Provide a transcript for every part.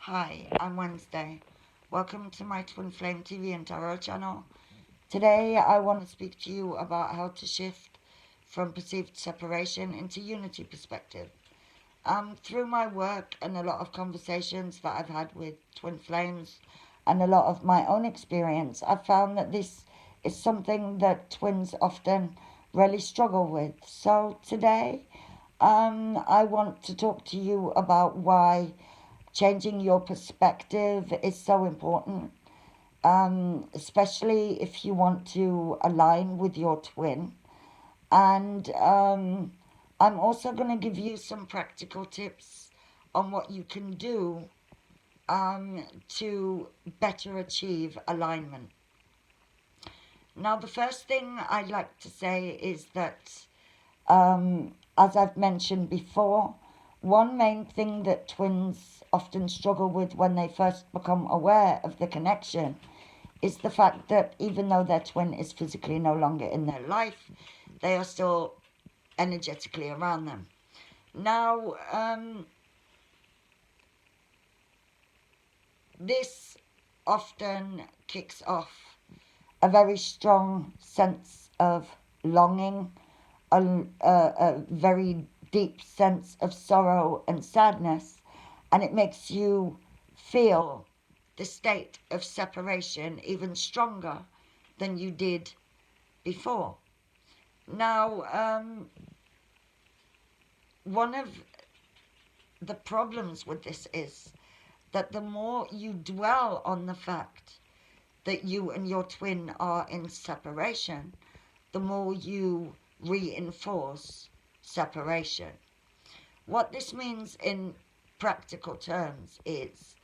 Hi, I'm Wednesday. Welcome to my Twin Flame TV and Tarot channel. Today I want to speak to you about how to shift from perceived separation into unity perspective. Through my work and a lot of conversations that I've had with Twin Flames and a lot of my own experience, I've found that this is something that twins often really struggle with. So today I want to talk to you about why changing your perspective is so important, especially if you want to align with your twin. And I'm also going to give you some practical tips on what you can do to better achieve alignment. Now, the first thing I'd like to say is that, as I've mentioned before, one main thing that twins often struggle with when they first become aware of the connection is the fact that even though their twin is physically no longer in their life, they are still energetically around them. Now, this often kicks off a very strong sense of longing, a very deep sense of sorrow and sadness, and it makes you feel the state of separation even stronger than you did before. Now, one of the problems with this is that the more you dwell on the fact that you and your twin are in separation, the more you reinforce separation. What this means in practical terms is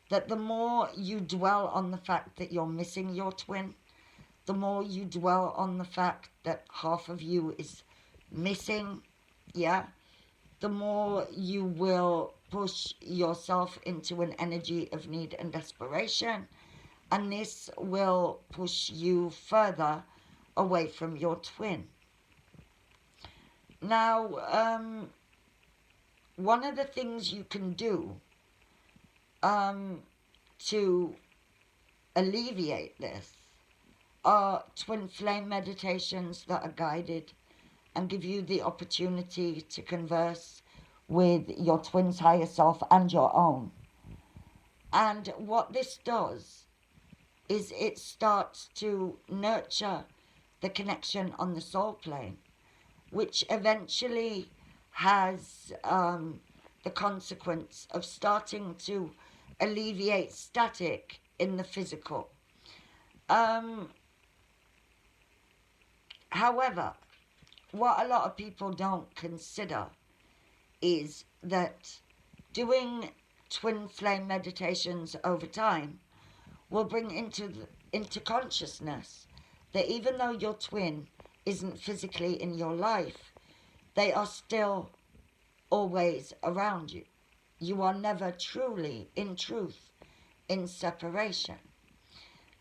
that the more you dwell on the fact that you're missing your twin, the more you dwell on the fact that half of you is missing, yeah, the more you will push yourself into an energy of need and desperation, and this will push you further away from your twin. Now, one of the things you can do to alleviate this are twin flame meditations that are guided and give you the opportunity to converse with your twin's higher self and your own. And what this does is it starts to nurture the connection on the soul plane, which eventually has the consequence of starting to alleviate static in the physical. However, what a lot of people don't consider is that doing twin flame meditations over time will bring into consciousness that even though your twin isn't physically in your life, they are still always around you. You are never truly, in truth, in separation.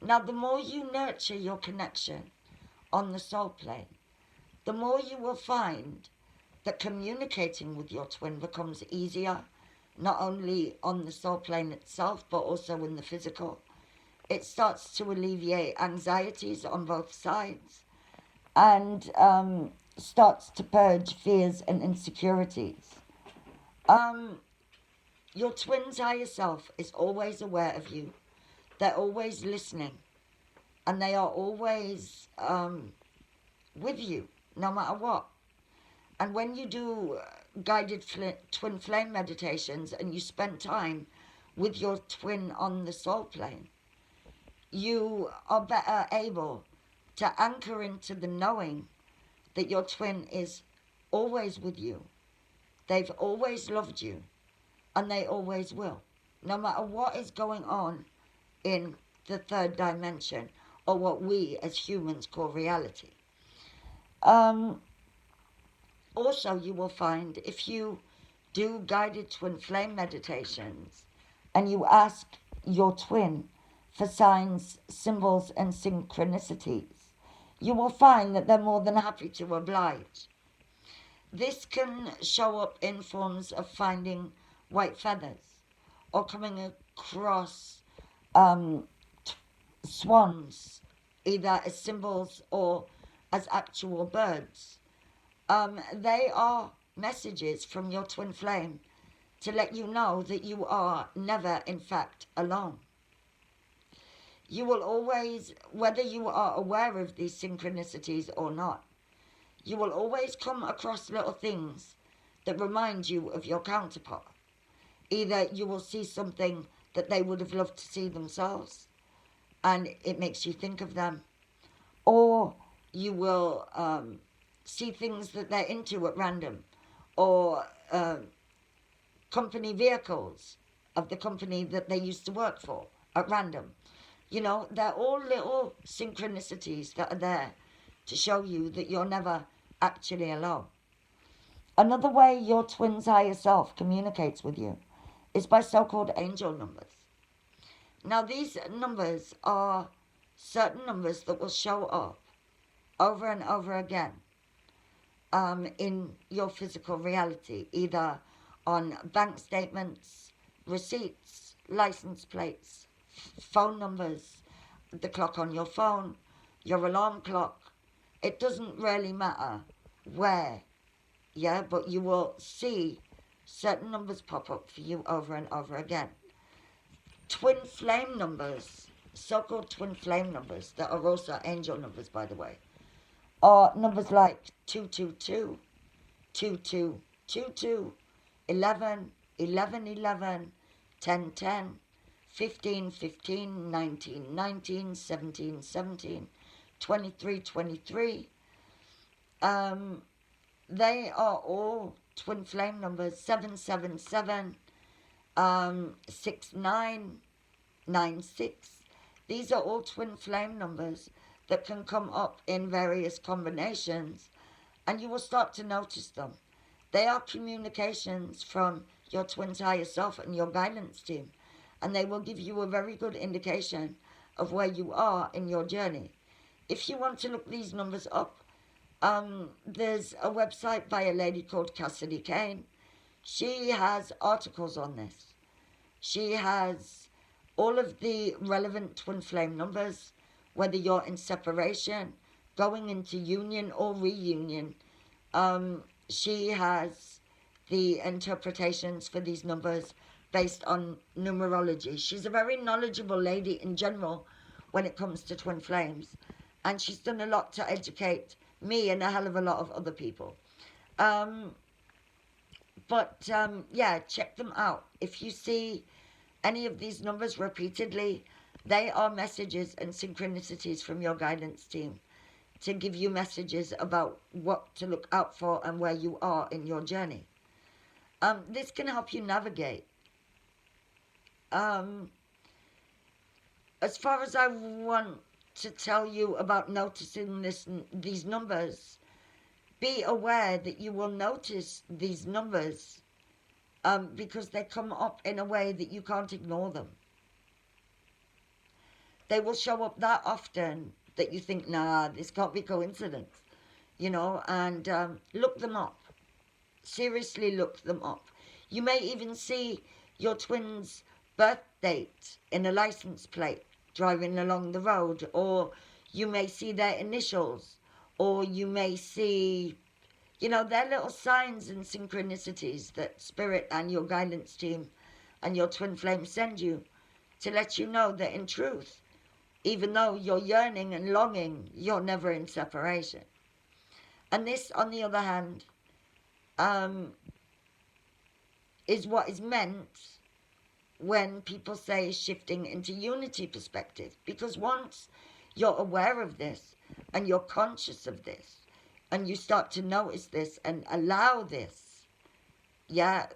Now, the more you nurture your connection on the soul plane, the more you will find that communicating with your twin becomes easier, not only on the soul plane itself, but also in the physical. It starts to alleviate anxieties on both sides and starts to purge fears and insecurities. Your twin's higher self is always aware of you. They're always listening, and they are always with you, no matter what. And when you do guided twin flame meditations and you spend time with your twin on the soul plane, you are better able to anchor into the knowing that your twin is always with you. They've always loved you, and they always will, no matter what is going on in the third dimension, or what we as humans call reality. Also, you will find if you do guided twin flame meditations and you ask your twin for signs, symbols, and synchronicities, you will find that they're more than happy to oblige. This can show up in forms of finding white feathers, or coming across um, swans, either as symbols or as actual birds. They are messages from your twin flame to let you know that you are never, in fact, alone. You will always, whether you are aware of these synchronicities or not, you will always come across little things that remind you of your counterpart. Either you will see something that they would have loved to see themselves, and it makes you think of them, or you will see things that they're into at random, or company vehicles of the company that they used to work for at random. You know, they're all little synchronicities that are there to show you that you're never actually alone. Another way your twin's higher self communicates with you is by so-called angel numbers. Now, these numbers are certain numbers that will show up over and over again in your physical reality, either on bank statements, receipts, license plates, phone numbers, the clock on your phone, your alarm clock. It doesn't really matter where, yeah, but you will see certain numbers pop up for you over and over again. Twin flame numbers, so-called twin flame numbers, that are also angel numbers, by the way, are numbers like 222, 2222, 11, 1111, 1010, 15 15, 19 19, 17 17, 23 23. They are all twin flame numbers. 777, 6996. These are all twin flame numbers that can come up in various combinations, and you will start to notice them. They are communications from your twin's higher self and your guidance team, and they will give you a very good indication of where you are in your journey. If you want to look these numbers up, there's a website by a lady called Cassidy Kane. She has articles on this. She has all of the relevant twin flame numbers, whether you're in separation, going into union or reunion. She has the interpretations for these numbers based on numerology. She's a very knowledgeable lady in general when it comes to twin flames, and she's done a lot to educate me and a hell of a lot of other people. Yeah, check them out. If you see any of these numbers repeatedly, they are messages and synchronicities from your guidance team to give you messages about what to look out for and where you are in your journey. This can help you navigate. As far as I want to tell you about noticing these numbers, be aware that you will notice these numbers because they come up in a way that you can't ignore them. They will show up that often that you think, nah, this can't be coincidence, you know, and look them up. Seriously, look them up. You may even see your twin's birth date in a license plate driving along the road, or you may see their initials, or you may see, you know, their little signs and synchronicities that spirit and your guidance team and your twin flame send you to let you know that in truth, even though you're yearning and longing, you're never in separation. And this, on the other hand, is what is meant when people say shifting into unity perspective. Because once you're aware of this and you're conscious of this and you start to notice this and allow this,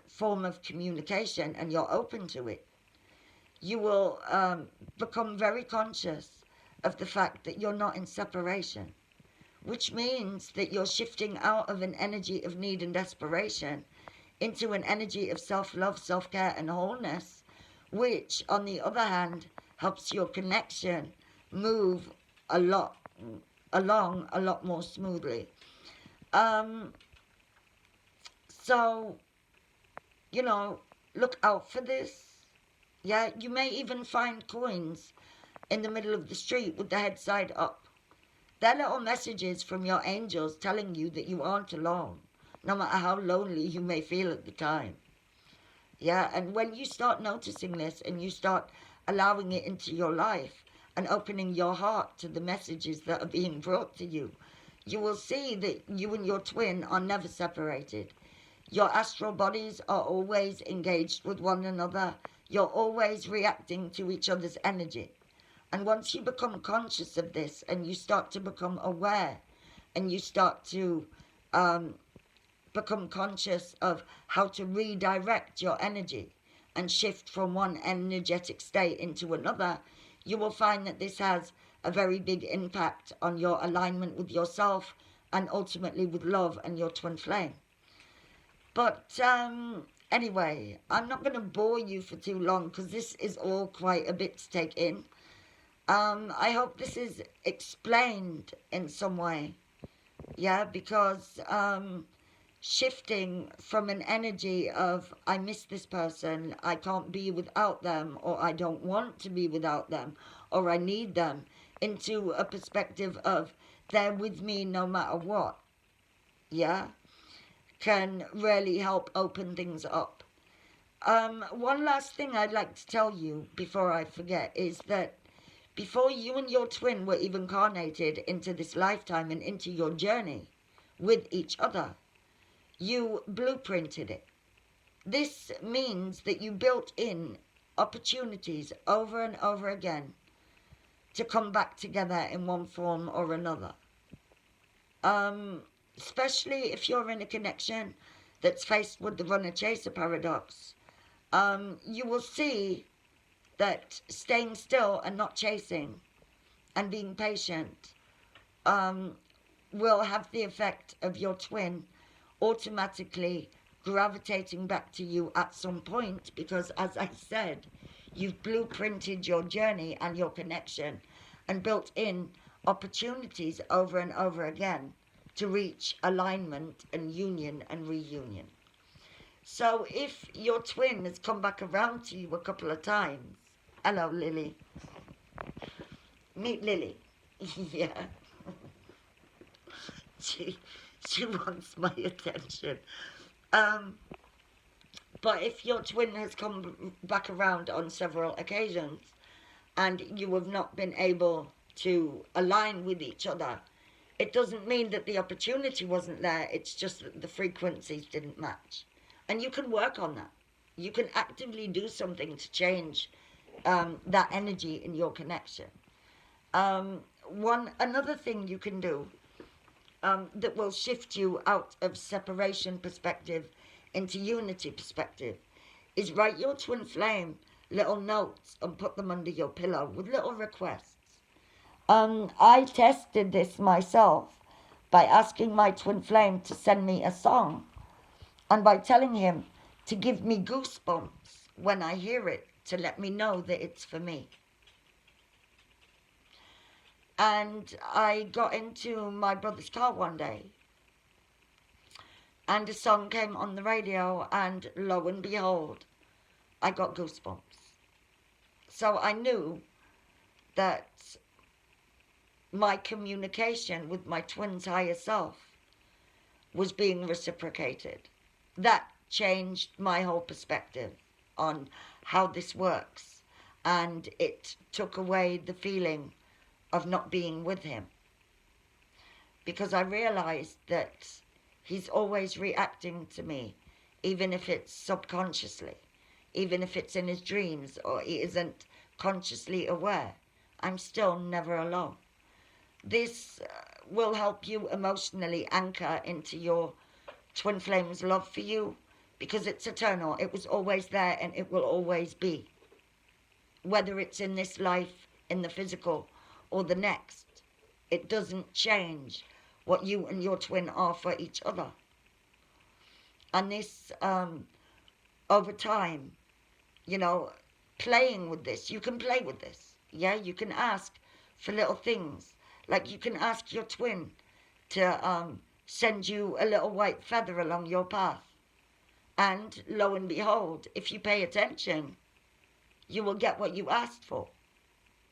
form of communication, and you're open to it, you will become very conscious of the fact that you're not in separation, which means that you're shifting out of an energy of need and desperation into an energy of self-love, self-care, and wholeness, which, on the other hand, helps your connection move along a lot more smoothly. So, you know, look out for this. Yeah, you may even find coins in the middle of the street with the head side up. They're little messages from your angels telling you that you aren't alone, no matter how lonely you may feel at the time. Yeah, and when you start noticing this and you start allowing it into your life and opening your heart to the messages that are being brought to you, you will see that you and your twin are never separated. Your astral bodies are always engaged with one another. You're always reacting to each other's energy. And once you become conscious of this and you start to become aware and you start to become conscious of how to redirect your energy and shift from one energetic state into another, you will find that this has a very big impact on your alignment with yourself and ultimately with love and your twin flame. But anyway, I'm not going to bore you for too long because this is all quite a bit to take in. I hope this is explained in some way. Yeah, because shifting from an energy of I miss this person, I can't be without them, or I don't want to be without them, or I need them, into a perspective of they're with me no matter what. Yeah, can really help open things up. One last thing I'd like to tell you before I forget is that before you and your twin were even incarnated into this lifetime and into your journey with each other, you blueprinted it. This means that you built in opportunities over and over again to come back together in one form or another. Especially if you're in a connection that's faced with the runner-chaser paradox, you will see that staying still and not chasing and being patient will have the effect of your twin automatically gravitating back to you at some point, because as I said, you've blueprinted your journey and your connection and built in opportunities over and over again to reach alignment and union and reunion. So if your twin has come back around to you a couple of times, hello Lily, meet Lily. Yeah, she wants my attention. But if your twin has come back around on several occasions and you have not been able to align with each other, it doesn't mean that the opportunity wasn't there. It's just that the frequencies didn't match. And you can work on that. You can actively do something to change that energy in your connection. Another thing you can do that will shift you out of separation perspective into unity perspective is write your twin flame little notes and put them under your pillow with little requests. I tested this myself by asking my twin flame to send me a song and by telling him to give me goosebumps when I hear it to let me know that it's for me. And I got into my brother's car one day and a song came on the radio and lo and behold, I got goosebumps. So I knew that my communication with my twin's higher self was being reciprocated. That changed my whole perspective on how this works, and it took away the feeling of not being with him, because I realized that he's always reacting to me, even if it's subconsciously, even if it's in his dreams or he isn't consciously aware. I'm still never alone. This will help you emotionally anchor into your twin flame's love for you, because it's eternal. It was always there and it will always be. Whether it's in this life, in the physical, or the next, it doesn't change what you and your twin are for each other. And this, over time, playing with this, you can play with this. Yeah, you can ask for little things. Like you can ask your twin to send you a little white feather along your path. And lo and behold, if you pay attention, you will get what you asked for.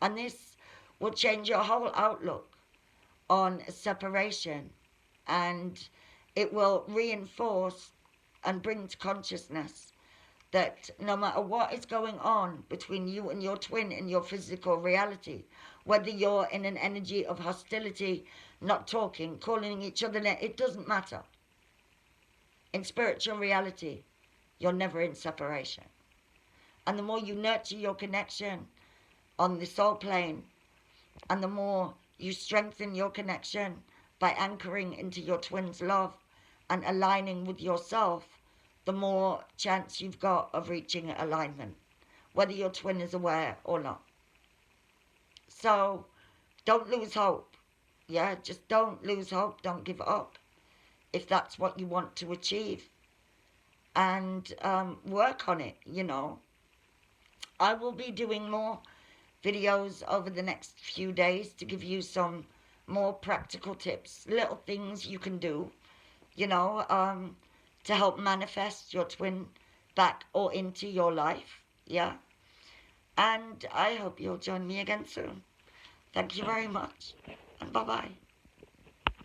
And this will change your whole outlook on separation, and it will reinforce and bring to consciousness that no matter what is going on between you and your twin in your physical reality, whether you're in an energy of hostility, not talking, calling each other, it doesn't matter. In spiritual reality, you're never in separation. And the more you nurture your connection on the soul plane, and the more you strengthen your connection by anchoring into your twin's love and aligning with yourself, the more chance you've got of reaching alignment, whether your twin is aware or not. So don't lose hope. Yeah, just don't lose hope. Don't give up if that's what you want to achieve. And work on it, you know. I will be doing more videos over the next few days to give you some more practical tips, little things you can do, you know, to help manifest your twin back or into your life. Yeah. And I hope you'll join me again soon. Thank you very much. And bye-bye.